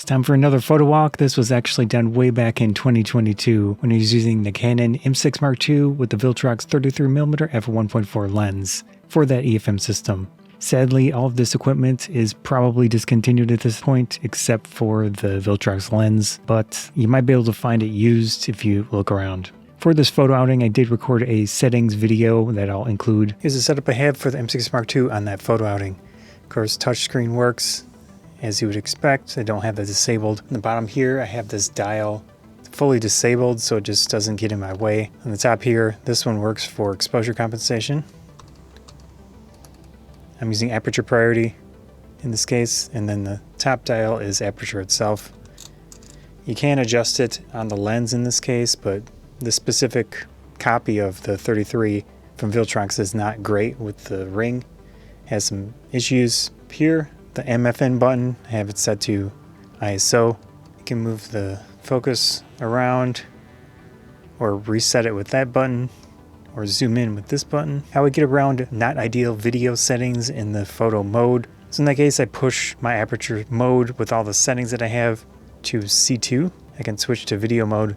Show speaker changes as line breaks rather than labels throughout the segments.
It's time for another photo walk. This was actually done way back in 2022 when I was using the Canon M6 Mark II with the Viltrox 33mm f1.4 lens for that EF-M system. Sadly, all of this equipment is probably discontinued at this point except for the Viltrox lens, but you might be able to find it used if you look around. For this photo outing, I did record a settings video that I'll include. Here's the setup I have for the M6 Mark II on that photo outing. Of course, touchscreen works as you would expect. I don't have that disabled. On the bottom here, I have this dial fully disabled so it just doesn't get in my way. On the top here, this one works for exposure compensation. I'm using aperture priority in this case, and then the top dial is aperture itself. You can adjust it on the lens in this case, but the specific copy of the 33 from Viltrox is not great with the ring. It has some issues here. The MFN button, I have it set to ISO. You can move the focus around or reset it with that button or zoom in with this button. How I get around not ideal video settings in the photo mode. So in that case, I push my aperture mode with all the settings that I have to C2. I can switch to video mode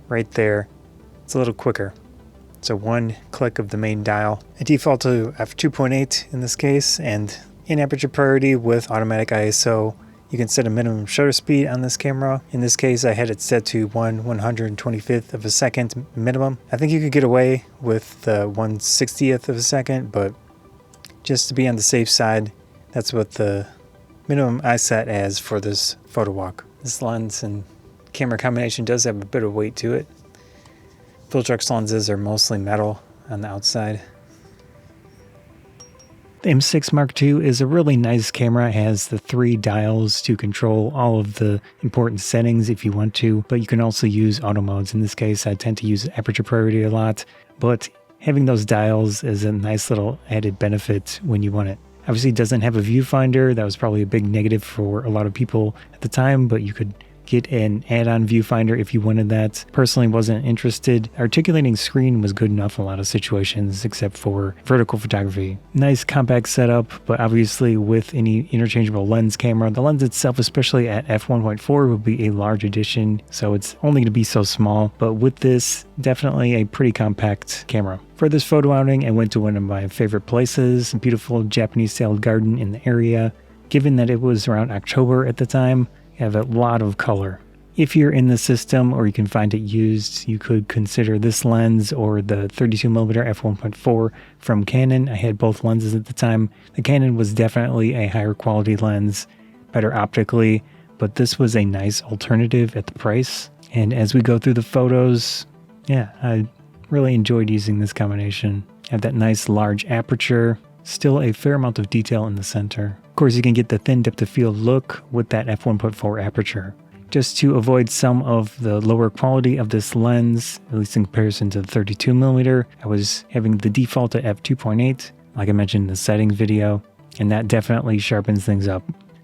right there. It's a little quicker. So one click of the main dial. I default to f2.8 in this case, and in aperture priority with automatic ISO, you can set a minimum shutter speed on this camera. In this case, I had it set to 1/125th of a second minimum. I think you could get away with the 1/60th of a second, but just to be on the safe side, that's what the minimum I set as for this photo walk. This lens and camera combination does have a bit of weight to it. Viltrox lenses are mostly metal on the outside. The M6 Mark II is a really nice camera. It has the 3 dials to control all of the important settings if you want to, but you can also use auto modes. In this case, I tend to use aperture priority a lot, but having those dials is a nice little added benefit when you want it. Obviously, it doesn't have a viewfinder. That was probably a big negative for a lot of people at the time, but you could get an add-on viewfinder if you wanted that. Personally wasn't interested. Articulating screen was good enough in a lot of situations except for vertical photography. Nice compact setup, but obviously with any interchangeable lens camera, the lens itself, especially at f1.4, would be a large addition, so it's only going to be so small. But with this, definitely a pretty compact camera. For this photo outing, I went to one of my favorite places, a beautiful Japanese-style garden in the area. Given that it was around October at the time, have a lot of color. If you're in the system or you can find it used, you could consider this lens or the 32mm f1.4 from Canon. I had both lenses at the time. The Canon was definitely a higher quality lens, better optically, but this was a nice alternative at the price. And as we go through the photos, yeah, I really enjoyed using this combination. I have that nice large aperture, still a fair amount of detail in the center. Of course, you can get the thin depth of field look with that f1.4 aperture. Just to avoid some of the lower quality of this lens, at least in comparison to the 32mm, I was having the default at f2.8, like I mentioned in the settings video, and that definitely sharpens things up.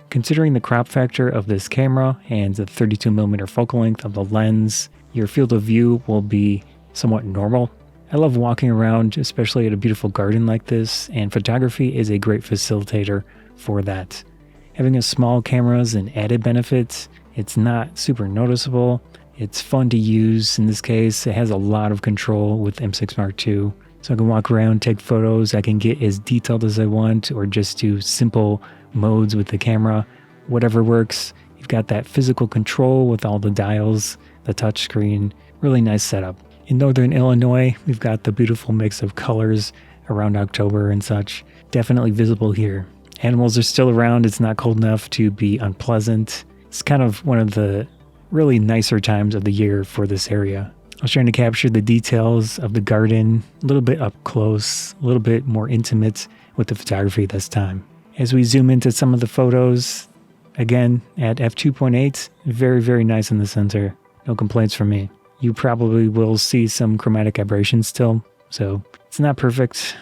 Considering the crop factor of this camera and the 32mm focal length of the lens, your field of view will be somewhat normal. I love walking around, especially at a beautiful garden like this, and photography is a great facilitator for that. Having a small camera is an added benefit. It's not super noticeable. It's fun to use. In this case, it has a lot of control with M6 Mark II. So I can walk around, take photos. I can get as detailed as I want or just do simple modes with the camera. Whatever works. You've got that physical control with all the dials, the touch screen. Really nice setup. In Northern Illinois, we've got the beautiful mix of colors around October and such. Definitely visible here. Animals are still around. It's not cold enough to be unpleasant. It's kind of one of the really nicer times of the year for this area. I was trying to capture the details of the garden, a little bit up close, a little bit more intimate with the photography this time. As we zoom into some of the photos, again, at f2.8, very, very nice in the center. No complaints from me. You probably will see some chromatic aberration still, so it's not perfect,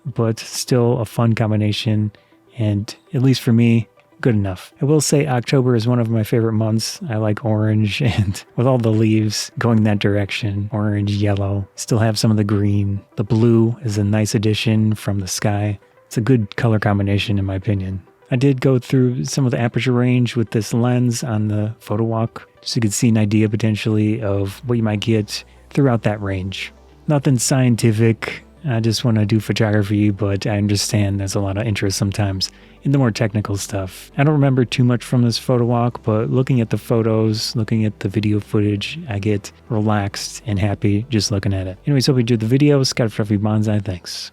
but still a fun combination. And at least for me, good enough. I will say October is one of my favorite months. I like orange, and with all the leaves going that direction, orange, yellow, still have some of the green. The blue is a nice addition from the sky. It's a good color combination in my opinion. I did go through some of the aperture range with this lens on the Photowalk, so you could see an idea potentially of what you might get throughout that range. Nothing scientific, I just want to do photography, but I understand there's a lot of interest sometimes in the more technical stuff. I don't remember too much from this Photowalk, but looking at the photos, looking at the video footage, I get relaxed and happy just looking at it. Anyways, hope you enjoyed the video. Scott Photography Banzai, thanks.